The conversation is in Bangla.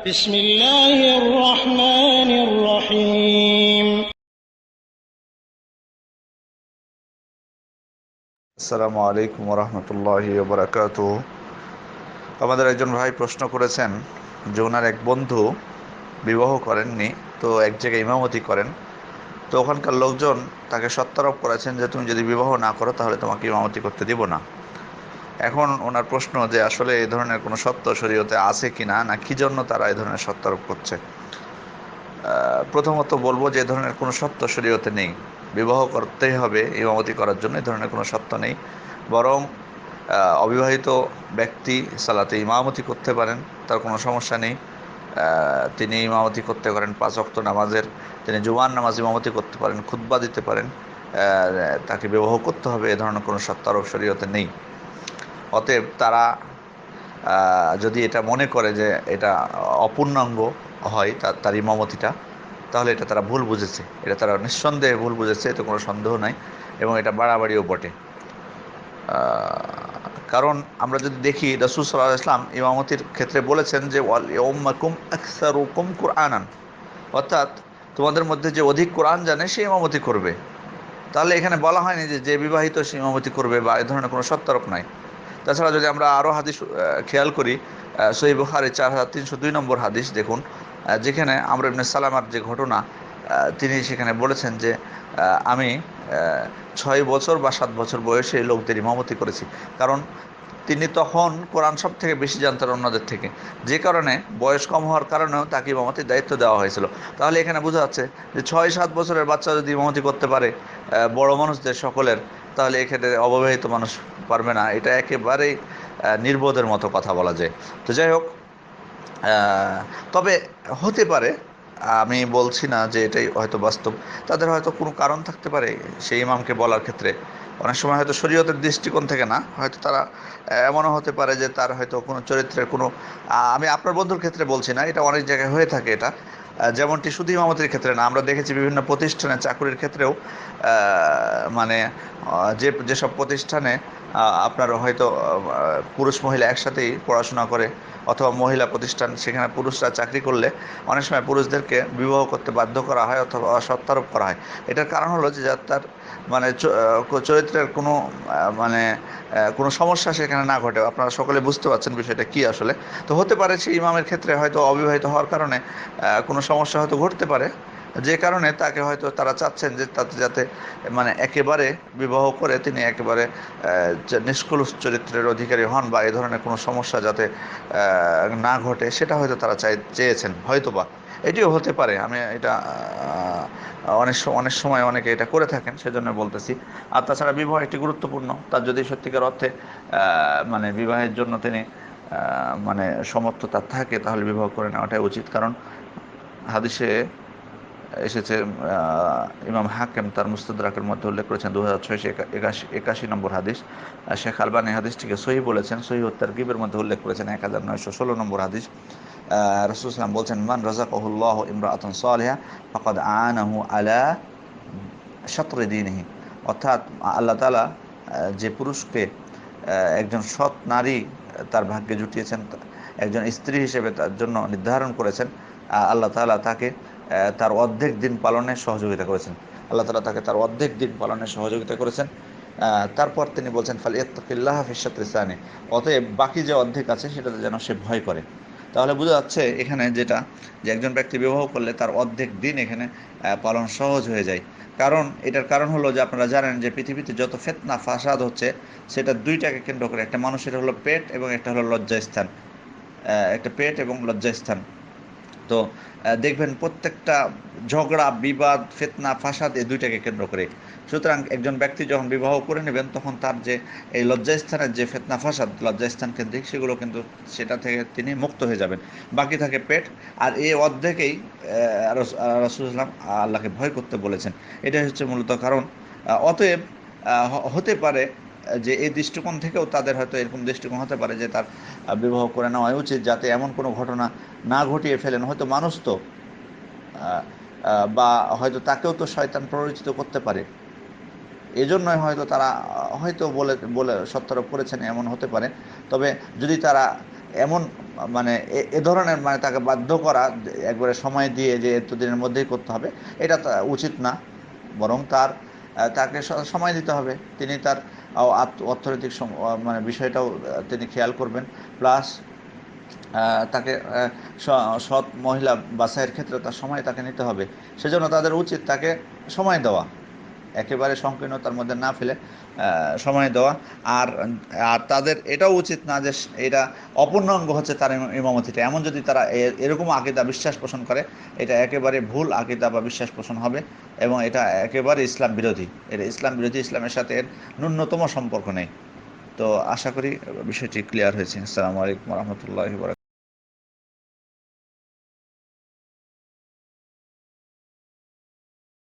بسم الله الرحمن الرحيم আসসালামু আলাইকুম রহমতুল্লাহি বারাকাতুহু। আমাদের একজন ভাই প্রশ্ন করেছেন যে ওনার এক বন্ধু বিবাহ করেননি, তো এক জায়গায় ইমামতি করেন। তো ওখানকার লোকজন তাকে সত্তারোপ করেছেন যে তুমি যদি বিবাহ না করো তাহলে তোমাকে ইমামতি করতে দিব না। এখন ওনার প্রশ্ন যে আসলে এই ধরনের কোনো সত্য শরীয়তে আছে কি না, না কি জন্য তারা এই ধরনের সত্তারোপ করছে। প্রথমত বলবো যে এ ধরনের কোনো সত্য শরীয়তে নেই। বিবাহ করতেই হবে ইমামতি করার জন্য এই ধরনের কোনো সত্য নেই। বরং অবিবাহিত ব্যক্তি সালাতে ইমামতি করতে পারেন, তার কোনো সমস্যা নেই। তিনি ইমামতি করতে পারেন 5 ওয়াক্ত নামাজের, তিনি জুমার নামাজ ইমামতি করতে পারেন, খুতবা দিতে পারেন। তাকে বিবাহ করতে হবে এ ধরনের কোনো সত্তারোপ শরীয়তে নেই। অতএব তারা যদি এটা মনে করে যে এটা অপূর্ণাঙ্গ হয় তার ইমামতিটা, তাহলে এটা তারা ভুল বুঝেছে। এটা তারা নিঃসন্দেহে ভুল বুঝেছে, এতে কোনো সন্দেহ নাই, এবং এটা বাড়াবাড়িও বটে। কারণ আমরা যদি দেখি রাসূল সাল্লাল্লাহু আলাইহি ওয়াসাল্লাম ইমামতির ক্ষেত্রে বলেছেন যে ওয়াল ইয়াউমাকুম আকসারুকুম কুরআনান, অর্থাৎ তোমাদের মধ্যে যে অধিক কোরআন জানে সে ইমামতি করবে। তাহলে এখানে বলা হয়নি যে যে বিবাহিত সে ইমামতি করবে, বা এ ধরনের কোনো সত্তারোপ নাই। তাছাড়া যদি আমরা আরও হাদিস খেয়াল করি, সহিহ বুখারী 4302 নম্বর হাদিস দেখুন, যেখানে আমর ইবনে সালামার যে ঘটনা, তিনি সেখানে বলেছেন যে আমি 6 বছর বা 7 বছর বয়সে এই লোকদের ইমামতি করেছি। কারণ তিনি তখন কোরআন সব থেকে বেশি জানতেন অন্যদের থেকে, যে কারণে বয়স কম হওয়ার কারণেও তাকে ইমামতির দায়িত্ব দেওয়া হয়েছিল। তাহলে এখানে বোঝা যাচ্ছে যে 6-7 বছরের বাচ্চা যদি ইমামতি করতে পারে বড় মানুষদের সকলের, তাহলে এক্ষেত্রে অবিবাহিত মানুষ পারবে না। এটা একেবারেই নির্বোধের মতো কথা বলা যায়। তো যাই হোক, তবে হতে পারে, আমি বলছি না যে এটাই হয়তো বাস্তব, তাদের হয়তো কোনো কারণ থাকতে পারে সেই ইমামকে বলার ক্ষেত্রে। অনেক সময় হয়তো শরীয়তের দৃষ্টিকোণ থেকে না, হয়তো তারা এমনও হতে পারে যে তার হয়তো কোনো চরিত্রের কোনো, আমি আপনার বন্ধুর ক্ষেত্রে বলছি না, এটা অনেক জায়গায় হয়ে থাকে এটা। যেমনটি শুধু ইমামতির ক্ষেত্রে না, আমরা দেখেছি বিভিন্ন প্রতিষ্ঠানে চাকুরির ক্ষেত্রেও মানে যেসব প্রতিষ্ঠানে আপনার হয়তো পুরুষ মহিলা একসাথেই পড়াশোনা করে, অথবা মহিলা প্রতিষ্ঠান, সেখানে পুরুষরা চাকরি করলে অনেক সময় পুরুষদেরকে বিবাহ করতে বাধ্য করা হয় অথবা সত্তারোপ করা হয়। এটার কারণ হলো যে তার মানে চরিত্রের কোনো মানে কোনো সমস্যা সেখানে না ঘটে। আপনারা সকলে বুঝতে পারছেন বিষয়টা কি আসলে। তো হতে পারে সেই ইমামের ক্ষেত্রে হয়তো অবিবাহিত হওয়ার কারণে কোনো সমস্যা হয়তো ঘটতে পারে, যে কারণে তাকে হয়তো তারা চাচ্ছেন যে তাতে যাতে মানে একেবারে বিবাহ করে তিনি একেবারে নিষ্কলুষ চরিত্রের অধিকারী হন, বা এই ধরনের কোনো সমস্যা যাতে না ঘটে, সেটা হয়তো তারা চেয়েছেন হয়তোবা। এটিও হতে পারে। আমি এটা অনেক সময় অনেকে এটা করে থাকেন, সেজন্য বলতেছি। আর তাছাড়া বিবাহ একটি গুরুত্বপূর্ণ, তার যদি সত্যিকার অর্থে মানে বিবাহের জন্য তিনি মানে সমর্থতা থাকে, তাহলে বিবাহ করে নেওয়াটাই উচিত। কারণ হাদিসে এসেছে, ইমাম হাকিম তার মুস্তাদরাকের মধ্যে উল্লেখ করেছেন 2681 নম্বর হাদিস। শেখ আলবানী হাদিসটিকে সহিহ বলেছেন, সহিহ তারগিবের মধ্যে উল্লেখ করেছেন 1916 নম্বর হাদিস। রাসূল সাল্লাল্লাহু আলাইহি ওয়াসাল্লাম বলছেন, মান রাযাকাহুল্লাহু ইমরাআতান সালিহা ফাকাদ আনাহু আলা শাতরি দীনিহি, অর্থাৎ আল্লাহ তাআলা যে পুরুষকে একজন সৎ নারী তার ভাগ্যে জুটিয়েছেন, একজন স্ত্রী হিসেবে তার জন্য নির্ধারণ করেছেন, আল্লাহ তাআলা তাকে তার অর্ধেক দিন পালনে সহযোগিতা করেছেন। আল্লাহ তাআলা তাকে তার অর্ধেক দিন পালনে সহযোগিতা করেছেন। তারপর তিনি বলছেন ফাল ইয়াত্তাকিল্লাহ ফি শাতরি সানি, অতএব বাকি যে অর্ধেক আছে সেটাতে যেন সে ভয় করে। তাহলে বোঝা যাচ্ছে এখানে যেটা, যে একজন ব্যক্তি বিবাহ করলে তার অর্ধেক দিন এখানে পালন সহজ হয়ে যায়। কারণ এটার কারণ হলো যে আপনারা জানেন যে পৃথিবীতে যত ফিতনা ফাসাদ হচ্ছে, সেটা দুইটাকে কেন্দ্র করে। একটা মানুষের হলো পেট, এবং একটা হলো লজ্জাস্থান। একটা পেট এবং লজ্জাস্থান। তো দেখবেন প্রত্যেকটা ঝগড়া বিবাদ ফিতনা ফাসাদ এই দুইটাকে কেন্দ্র করে। সুতরাং একজন ব্যক্তি যখন বিবাহ করে নেবেন, তখন তার যে এই লজ্জাস্থানের যে ফিতনা ফাসাদ লজ্জাস্থান কেন্দ্রিক, সেগুলো কিন্তু সেটা থেকে তিনি মুক্ত হয়ে যাবেন। বাকি থাকে পেট। আর এই অর্ধেকেই রাসূলুল্লাহ সাল্লাল্লাহু আলাইহি ওয়াসাল্লাম আল্লাহকে ভয় করতে বলেছেন। এটাই হচ্ছে মূলত কারণ। অতএব হতে পারে যে এই দৃষ্টিকোণ থেকেও তাদের হয়তো এরকম দৃষ্টিকোণ হতে পারে যে তার বিবাহ করে নেওয়া উচিত, যাতে এমন কোনো ঘটনা না ঘটিয়ে ফেলেন। হয়তো মানুষ তো বা হয়তো তাকেও তো শয়তান প্ররোচিত করতে পারে, এজন্যই হয়তো তারা হয়তো বলে বলে সত্যারোপ করেছেন, এমন হতে পারে। তবে যদি তারা এমন মানে এ ধরনের মানে তাকে বাধ্য করা একবারে সময় দিয়ে যে এতদিনের মধ্যেই করতে হবে, এটা উচিত না। বরং তাকে সময় দিতে হবে। তিনি তার অর্থনৈতিক মানে বিষয়টাও তিনি খেয়াল করবেন। প্লাস তাকে সৎ মহিলা বাছাইয়ের ক্ষেত্রে তার সময় তাকে নিতে হবে। সেজন্য তাদের উচিত তাকে সময় দেওয়া, একেবারে সংকীর্ণতার মধ্যে না ফেলে সময় দেওয়া। আর আর তাদের এটাও উচিত না যে এটা অপূর্ণাঙ্গ হচ্ছে তার ইমামতিটা। এমন যদি তারা এরকম আকীদা বিশ্বাস পোষণ করে, এটা একেবারে ভুল আকীদা বা বিশ্বাস পোষণ হবে, এবং এটা একেবারে ইসলাম বিরোধী। এটা ইসলাম বিরোধী, ইসলামের সাথে এর ন্যূনতম সম্পর্ক নেই। তো আশা করি বিষয়টি ক্লিয়ার হয়েছে। আসসালামু আলাইকুম ওয়া রাহমাতুল্লাহি ওয়া বারাকাতুহু।